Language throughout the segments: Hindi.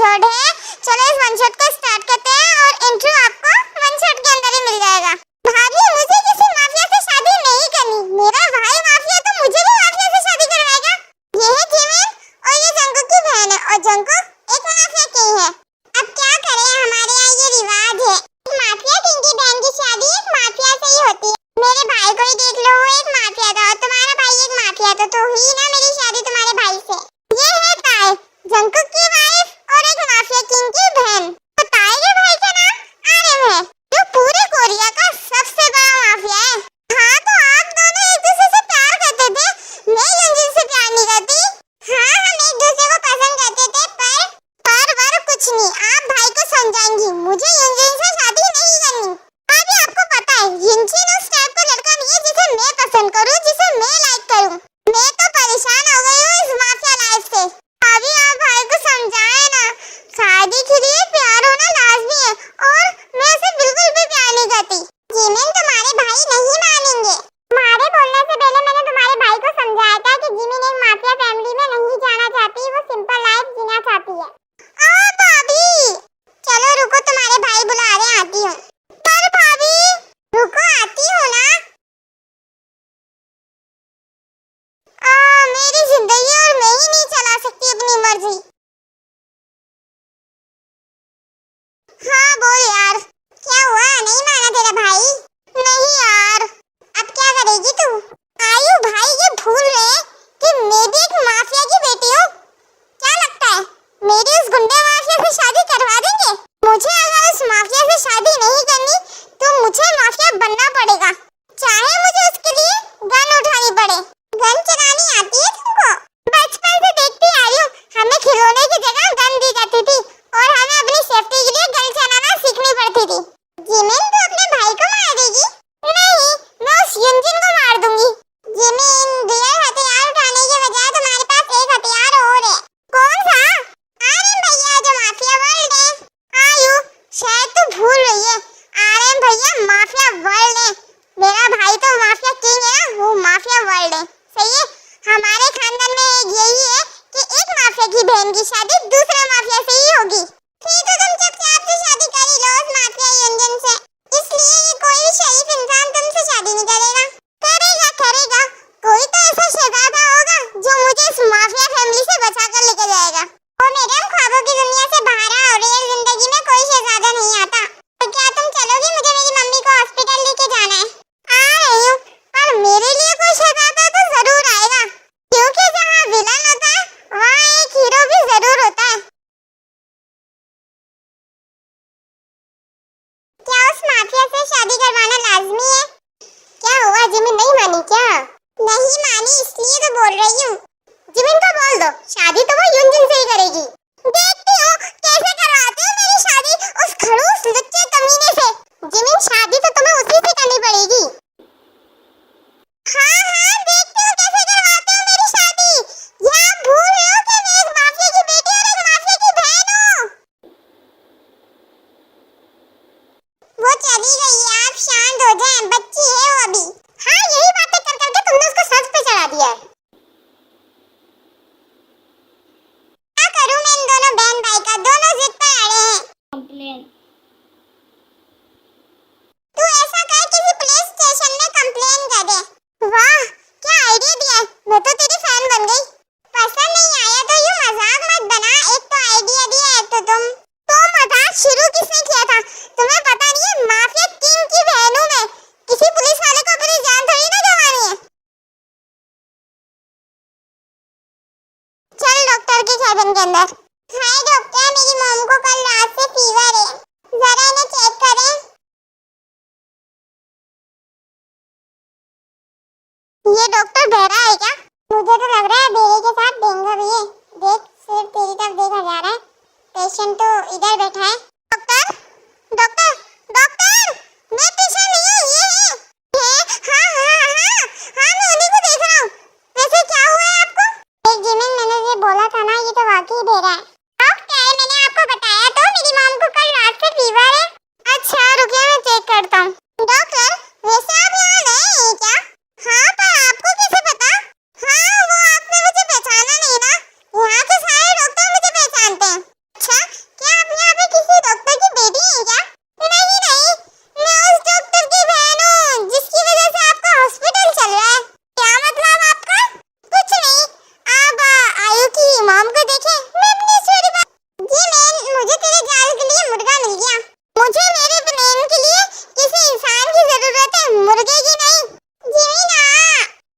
एपिसोड है। चलो इस वन शॉट को स्टार्ट करते हैं और इंट्रो आपको वन शॉट के अंदर ही मिल जाएगा। भाभी मुझे किसी माफिया से शादी नहीं करनी। मेरा भाई माफिया तो मुझे भी माफिया से शादी करवाएगा। ये है जिमिन और ये जंगकुक की बहन है और जंगकुक एक माफिया किंग है। अब क्या करें, हमारे यहाँ ये रिवाज है, माफिया किंग की बहन की शादी एक माफिया से ही होती है। मेरे भाई को ही देख लो, वो एक माफिया था और तुम्हारा भाई एक माफिया था, तो हुई ना मेरी शादी तुम्हारे भाई से। ये है ताई, जंगकुक की वाइफ और एक माफिया किंग की बहन। तो ताई के भाई का नाम आर्यन है, जो पूरे कोरिया का सबसे बड़ा माफिया है। हाँ तो आप दोनों एक दूसरे से प्यार करते थे, मैं युनजिन से प्यार नहीं करती। हाँ हम एक दूसरे को पसंद करते थे पर कुछ नहीं। आप भाई को समझाएंगी, मुझे युनजिन से शादी नहीं करनी। अभी आपको पता है युनजिन उस टाइप का लड़का नहीं है जिसे मैं पसंद करूं, जिसे मैं लाइक करूं। मैं तो परेशान हो गई हूँ इस माफिया लाइफ से। अभी आप भाई को समझाए ना, शादी के लिए प्यार होना लाजमी है और मैं उसे बिल्कुल भी प्यार नहीं करती। जिमिन तुम्हारे भाई नहीं मानेंगे। तुम्हारे बोलने से पहले मैंने तुम्हारे भाई को समझाया था कि जिमिन एक माफिया फैमिली में नहीं जाना चाहती, वो सिंपल लाइफ जीना चाहती है। ओ भाभी चलो रुको, तुम्हारे भाई बुला रहे, आती हूँ। पर भाभी रुको, आती हो ना। मेरी जिंदगी और मैं ही नहीं चला सकती अपनी मर्जी। हाँ बोल यार, क्या हुआ, नहीं माना तेरा भाई? नहीं यार, अब क्या करेगी तू? आयु भाई ये भूल रहे कि मैं भी एक माफिया की बेटी हूँ। क्या लगता है मेरी उस गुंडे माफिया से शादी करवा देंगे? मुझे अगर उस माफिया से शादी नहीं करनी तो मुझे माफिया बनना पड़ेगा, चाहे मुझे उसके लिए गन उठानी पड़े। गन चलानी आती है तुमको? बचपन से देखती आ रही हूँ, हमें खिलौने की जगह गन दी जाती थी और हमें अपनी सेफ्टी के लिए गन चलाना सीखनी पड़ती थी। जिमिन तो अपने भाई को मार देगी? नहीं, मैं उस युनजिन को मार दूंगी। जिमिन रियल हथियार उठाने के बजाय तुम्हारे पास एक हथियार और है। कौन सा? आर्यन भैया जो माफिया वर्ल्ड है। आयु शायद तू भूल रही है, आर्यन भैया माफिया वर्ल्ड है। मेरा भाई तो माफिया किंग है ना, वो माफिया वर्ल्ड है। सही है, हमारे खानदान में यही है कि एक माफिया की बहन की शादी दूसरे माफिया से ही होगी। फिर तो तुम चुपचाप से शादी कर ही लो उस माफिया युनजिन से, इसलिए ये कोई भी शरीफ इंसान तुमसे शादी नहीं करेगा। करेगा कोई तो ऐसा शहजादा होगा जो मुझे इस माफिया फैमिली से बचा कर लेके जाएगा। ओ मैडम, ख्वाबों की दुनिया से बाहर आओ, रियल जिंदगी में कोई शहजादा नहीं आता। तो क्या तुम चलोगी? मुझे मेरी मम्मी को हॉस्पिटल लेके जाना है। आ रही हूँ, पर मेरे लिए कोई शहजादा तो जरूर आएगा, क्योंकि जहाँ विलन होता है वहाँ एक हीरो भी जरूर होता है। क्या उस माफिया से शादी करवाना लाजमी है? क्या हुआ, जिमिन नहीं मानी क्या? नहीं मानी इसलिए तो बोल रही हूँ। जिमिन को बोल दो, शादी तो वो युनजिन से ही करेगी। देखती हूँ कैसे करवाते हो मेरी शादी उस खड़ूस लुच्चे कमीने से। जिमिन शादी तो तुम्हें उसी से करनी पड़ेगी। हाँ देखती हूँ कैसे करवाते हो मेरी शादी। या आप भूल रहे हो कि मैं एक माफिया की बेटी और एक माफिया की बहन हूँ। वो चली गई है, आप शांत हो जाएं, बच्ची है वो अभी। हाँ यही बातें कर करके तुमने उसको सच पे चढ़ा दिया है। क्या करूं मैं इन दोनों बहन भाई का, दोनों जिद पर अड़े हैं। कंप्लेन तू ऐसा कर, किसी पुलिस स्टेशन में कंप्लेन कर दे। वाह क्या आइडिया दिया है, मैं तो तेरी फैन बन गई। पसंद नहीं आया तो यूं मजाक मत बना, एक तो आइडिया दिया है तो तुम। तो मजाक शुरू किसने किया था? तुम्हें पता नहीं है माफिया किंग की बहन हूं मैं, किसी पुलिस वाले को अपनी जान थोड़ी ना गंवानी है। चल डॉक्टर के केबिन के अंदर। हाय डॉक्टर, मेरी मॉम को कल रात से फीवर है, जरा इन्हें चेक करें। ये डॉक्टर बहरा है क्या? मुझे तो लग रहा है बेरे के साथ डेंगू भी है। देख सिर्फ तेरी तरफ देखा जा रहा है, पेशेंट तो इधर बैठा है। डॉक्टर डॉक्टर डॉक्टर, मैं पेशेंट नहीं हूँ, ये है। हाँ मैं उन्हीं को देख रहा हूँ। वैसे क्या हुआ है आपको? एक जिमिन, मैंने ये बोला था ना, ये तो वाकई बहरा है। डॉक्टर मैंने आपको बताया तो मेरी मॉम को कल रात से फीवर है। अच्छा रुकिए मैं चेक करता हूँ। डॉक्टर वैसे आप यहाँ नए हैं क्या? हाँ पर आपको कैसे पता? हाँ वो आपने मुझे पहचाना नहीं ना, यहाँ के सारे डॉक्टर मुझे पहचानते हैं। अच्छा मॉम को देखे मैं अपनी स्टोरी जी मैन, मुझे तेरे जाल के लिए मुर्गा मिल गया। मुझे मेरे बहन के लिए किसी इंसान की जरूरत है, मुर्गे की नहीं। जीमिना,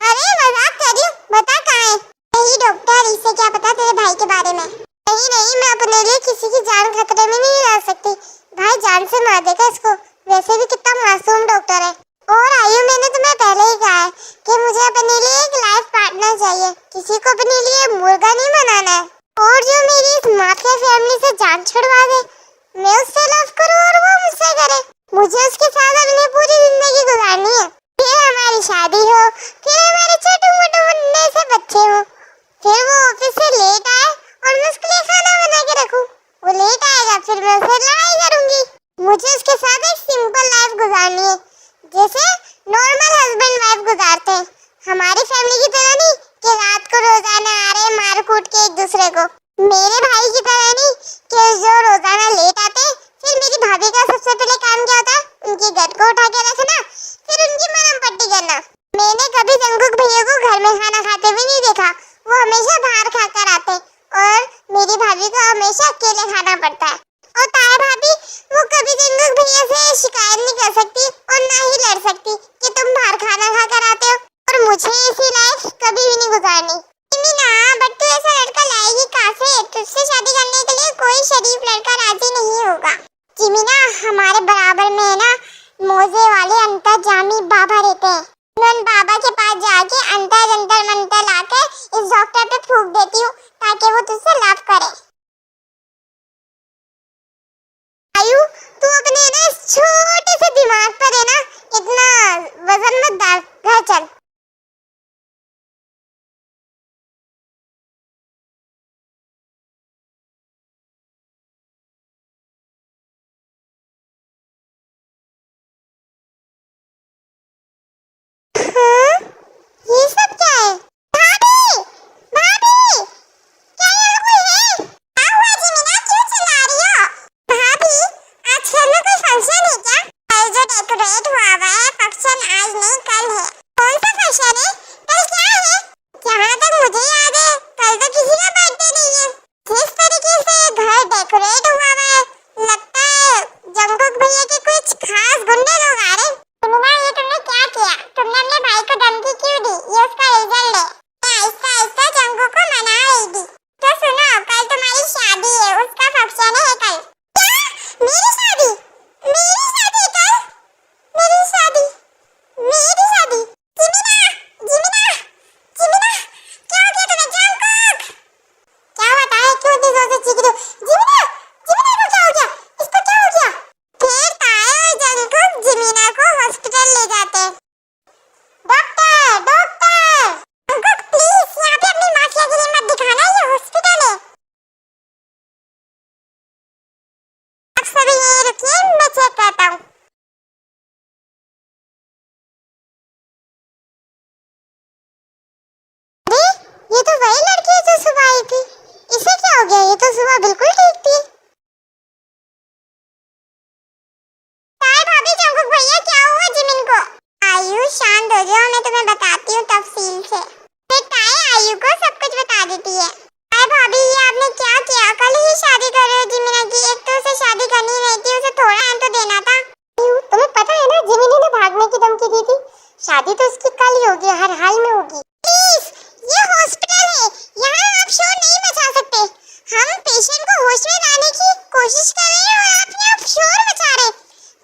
अरे मजाक कर रही हूँ, बता कहाँ है? नहीं डॉक्टर, इससे क्या पता तेरे भाई के बारे में। नहीं नहीं, मैं अपने लिए किसी की जान खतरे में नहीं डाल सकती। भाई जान से मार देगा इसको, वैसे भी कितना मासूम डॉक्टर है। और आयु, मैंने तुम्हें पहले ही कहा है कि मुझे अपने लिए एक लाइफ पार्टनर चाहिए, किसी को अपने लिए मुर्गा नहीं बनाना है। और जो मेरी इस माफिया फैमिली से जान छुड़वा दे, मैं उससे लव करूं और वो मुझसे करे। मुझे उसके साथ अपनी पूरी जिंदगी गुजारनी है। फिर हमारी शादी हो, फिर हमारे छोटे मोटे मुन्ने से बच्चे हो, फिर वो ऑफिस से लेट आए और मैं उसके लिए खाना बना के रखूं। वो लेट आएगा, फिर मैं उससे लड़ाई करूंगी। मुझे उसके साथ एक सिंपल लाइफ गुजारनी है, जैसे नॉर्मल हस्बैंड वाइफ गुजारते हैं। हमारी फैमिली की तरह नहीं कि रात को रोजाना आ रहे मार कूट के एक दूसरे को। मेरे भाई की तरह नहीं कि जो रोजाना लेट आते, फिर मेरी भाभी का सबसे पहले काम क्या होता, उनके घर को उठा के रखना, फिर उनकी मरहम पट्टी करना। मैंने कभी जंगकुक भैया को घर में खाना खाते भी नहीं देखा, वो हमेशा बाहर खाकर आते और मेरी भाभी को हमेशा अकेले खाना पड़ता है। और ताया भाभी, वो कभी जंगकुक भैया से शिकायत नहीं कर सकती और ना ही लड़ सकती कि तुम बाहर खाना खाकर आते हो, और मुझे ऐसी लाइफ कभी भी नहीं गुजारनी। ना, बट तू ऐसा लड़का लाएगी कहाँ से? तुझसे शादी करने के लिए कोई शरीफ लड़का राजी नहीं होगा। जिमिना, हमारे बराबर में है ना मोजे वाले अंतर्जामी बाबा रहते हैं। मैं उन बाबा के पास जाके अंतर जंतर मंतर लाके इस डॉक्टर पे फूंक देती हूँ ताकि वो तुझसे लव करे। आयु, तू अपने ना इस छोटे से दिमाग पर है ना इतना वजन मत डाल, घर चल। ये सब क्या है? भाभी, भाभी, क्या यहाँ कोई है? क्या हुआ जिमिना, क्यों चिल्ला रही हो? भाभी, आज घर में कोई फंक्शन है क्या? कल जो डेकोरेट हुआ है, फंक्शन आज नहीं कल है। कौन सा फंक्शन है? कल क्या है? जहाँ तक मुझे याद है, कल तो किसी का बर्थडे नहीं है। जिस तरीके से घर डेकोरेट हुआ है, लगता है जंगकुक भैया के कुछ खास गुंडे लोग आ रहे। जिमिना, ये तुमने क्या किया? तुमने अपने भाई को धमकी क्यों दी? ये उसका रिजल्ट है। आहिस्ता आहिस्ता जंगकुक को मना रही थी। तो सुनो, कल तुम्हारी शादी है, उसका फंक्शन है कल। क्या? मेरी शादी? मेरी शादी कल? मेरी शादी? मेरी शादी? जिमिना, जिमिना, जिमिना, क्या हो गया तुम्हें जंगकुक? क्या बता है, क्यों इतनी जोर से चीख रही हो? जिमिना, जिमिना को क्या हो गया? इसको क्या हो गया? फिर ताया और जंगकुक जिमिना को हॉस्पिटल ले जाते हैं। डॉक्टर, डॉक्टर, जंगकुक प्लीज यहाँ पे अपनी माफिया के लिए मत दिखाना, ये हॉस्पिटल है। आप सभी यहीं रुकिए, मैं चेक करता हूँ। अरे, ये तो वही लड़की है जो सुबह आई थी। इसे क्या हो गया? ये तो सुबह बिल्कुल ठीक थी। ताया भाभी, जंगकुक भैया, क्या हुआ जिमिन को? आयु, शांत हो जाओ, मैं तुम्हें बताती हूँ तफसील से। फिर ताया आयु को सब कुछ बता देती है। ताया भाभी, ये आपने क्या किया? कल ही शादी कर रहे हो जिमिना की। एक तो उसे शादी करनी नहीं थी, उसे थोड़ा टाइम तो देना था। तुम्हें पता है ना जिमिनी ने भागने की धमकी दी थी। शादी तो उसकी कल ही होगी, हर हाल में होगी। प्लीज, ये हॉस्पिटल है, यहाँ आप शोर नहीं मचा सकते। हम पेशेंट को होश में लाने की कोशिश कर रहे हैं और आप यहाँ शोर मचा रहे हैं।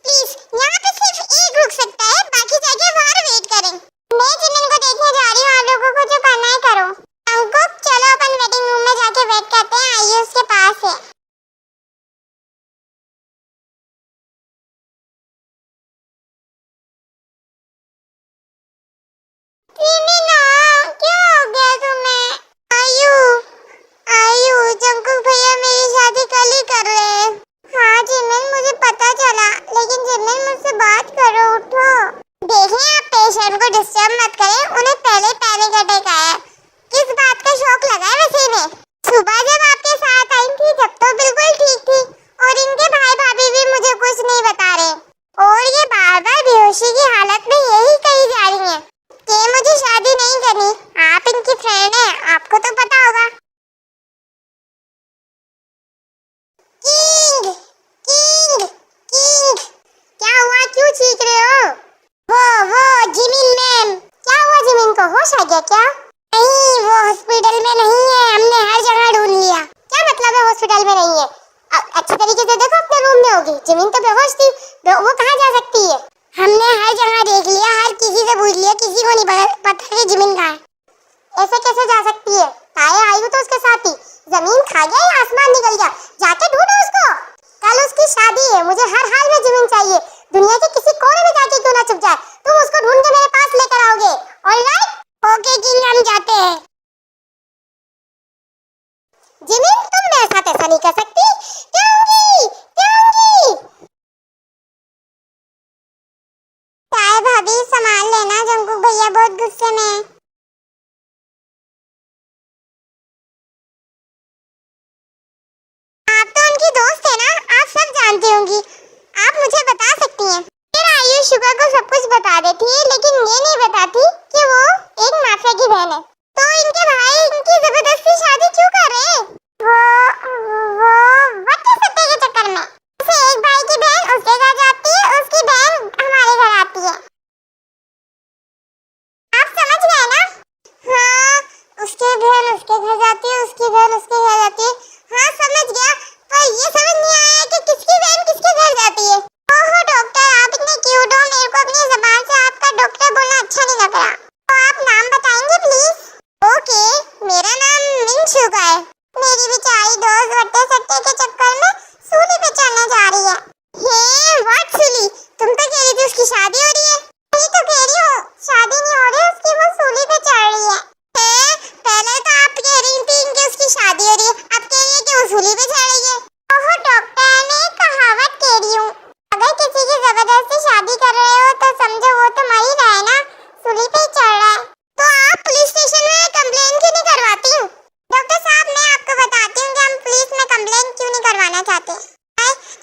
प्लीज, यहाँ पे सिर्फ एक रुक सकता है, बाकी जाके बाहर वेट करें। मैं जिमिन को देखने जा रही हूँ, आप लोगों को जो करना है करो। जंगकुक, चलो अपन वेटिंग रूम में जाके वेट करते हैं, आइए उसके पास है। जिमिना, क्या हो गया तुम्हें? आयु, आयु, जंगकुक भैया मेरी शादी कल ही कर रहे हैं। हाँ जिमिन, मुझे पता चला, लेकिन जिमिन मुझसे बात करो, उठो। देखिए, आप पेशेंट को डिस्टर्ब मत करें, उन्हें पहले पैनिक अटैक आया। किस बात का शौक लगा है वैसे में? सुबह जब आप रह गया क्या? नहीं, वो हॉस्पिटल में नहीं है, हमने हर जगह ढूंढ लिया। क्या मतलब है हॉस्पिटल में नहीं है? अच्छी तरीके से देखो, अपने रूम में होगी। जमीन तो बेहोश थी, वो कहाँ जा सकती है? हमने हर जगह देख लिया, हर किसी से पूछ लिया, किसी को नहीं पता कि जमीन कहाँ है। ऐसे कैसे जा सकती है? ताया आई तो उसके साथ ही। जमीन खा गया या आसमान निकल गया? जाके ढूंढो उसको। कल उसकी शादी है, मुझे हर हाल में जमीन चाहिए। दुनिया के किसी कोने में जाके क्यों ना छुप जाए, तुम उसको ढूंढ के मेरे पास लेकर आओगे। ऑलराइट? ओके किंग, हम जाते हैं। जमीन, तुम मेरे साथ ऐसा नहीं कर सकती। जाऊंगी, जाऊंगी। ताया भाभी संभाल लेना, जंकुक भैया बहुत गुस्से में है। आप तो उनकी दोस्त है ना, आप सब जानती होंगी। आप मुझे बता सकती हैं। फिर आयुष शुगर को सब कुछ बता देती है, लेकिन ये नहीं बताती कि वो एक माफिया की बहन है। तो इनके भाई इनकी जबरदस्ती शादी क्यों कर रहे हैं? वो वक्त सत्य के चक्कर में। जैसे एक भाई की बहन उसके घर जाती है, उसकी बहन हमारे घर आती है। आप समझ गए ना? हाँ, उसकी बहन उसके घर जाती है, उसकी बहन उसके घर जाती है। हाँ, समझ गया। पर ये समझ नहीं आया कि किसकी बहन किसके घर जाती है। ओहो डॉक्टर, आप इतने क्यूट हो, मेरे को अपनी ज़बान से आपका डॉक्टर बोलना अच्छा नहीं लग रहा। तो आप नाम बताएंगे प्लीज? ओके, मेरा नाम मिंशुका है। मेरी बेचारी दोस्त वट्टे सट्टे के चक्कर में सूली पे चढ़ने जा रही है। हे व्हाट सूली? तुम तो कह रही थी उसकी शादी हो रही है। वही तो कह रही हूँ, शादी नहीं हो रही उसकी, वो सूली पे चढ़ रही है। पहले तो आप कह रही थी कि उसकी शादी हो रही है, अब कह रही है कि वो सूली पे चढ़ रही है। ओहो डॉक्टर, मैं एक कहावत कह रही हूँ, अगर किसी की जबरदस्ती शादी कर रहे हो तो समझो वो तो मर ही रहा है ना, सूली पे ही चढ़ रहा है। तो आप पुलिस स्टेशन में कंप्लेन क्यों नहीं करवाती? डॉक्टर साहब, मैं आपको बताती हूँ कि हम पुलिस में कंप्लेन क्यों नहीं करवाना चाहते।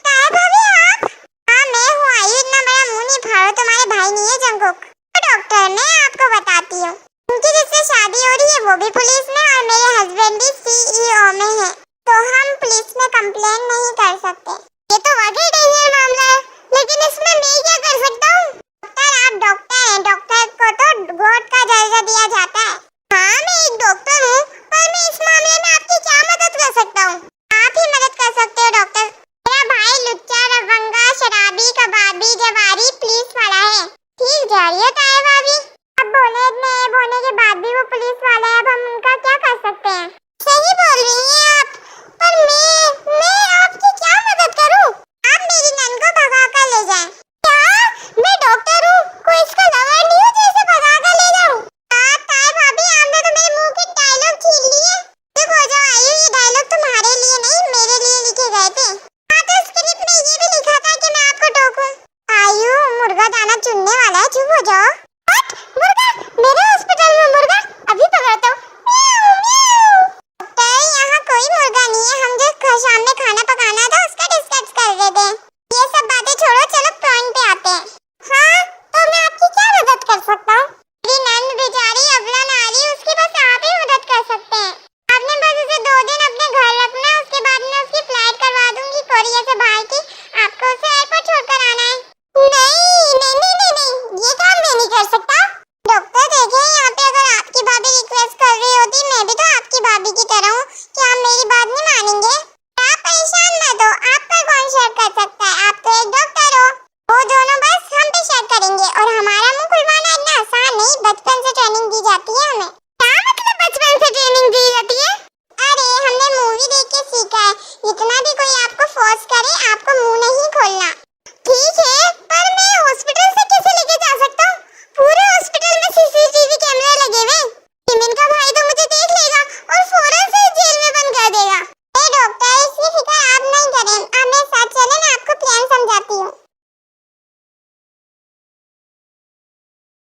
ताया भाभी आप? हाँ मैं हूँ आयु, इतना बड़ा मुंह नहीं फाड़ो, तुम्हारे भाई नहीं है जंकुक। तो डॉक्टर, मैं आपको बताती हूँ, उनकी जिससे शादी हो रही है वो भी पुलिस में और मेरे हस्बैंड भी सीईओ में है, तो हम पुलिस में कंप्लेन नहीं कर सकते। ये तो वाकई डेंजर मामला है, लेकिन इसमें मैं क्या कर सकता हूँ? डॉक्टर, आप डॉक्टर हैं, डॉक्टर को तो गॉड का दर्जा दिया जाता है। हाँ मैं एक डॉक्टर हूँ, पर मैं इस मामले में आपकी क्या मदद कर सकता हूँ? आप ही मदद कर सकते हो डॉक्टर। मेरा भाई लुच्चा, रवंगा, शराबी, कबाबी, जवारी, पुलिस वाला है। ठीक जा रही है ताया भाभी। अब बोलने के बाद भी वो पुलिस वाला है, अब हम उनका क्या कर सकते हैं? सही बोल रही हैं आप, पर मैं आपकी क्या मदद करूं? आप मेरी नन को भगा कर ले जाएं। क्या? मैं डॉक्टर हूँ, कोई इसका लवर नहीं हूँ जैसे भगा कर ले जाऊं? ताया भाभी, आपने तो मेरे मुंह के डायलॉग छीन लिए। चुप हो जाओ आयु, ये डायलॉग तुम्हारे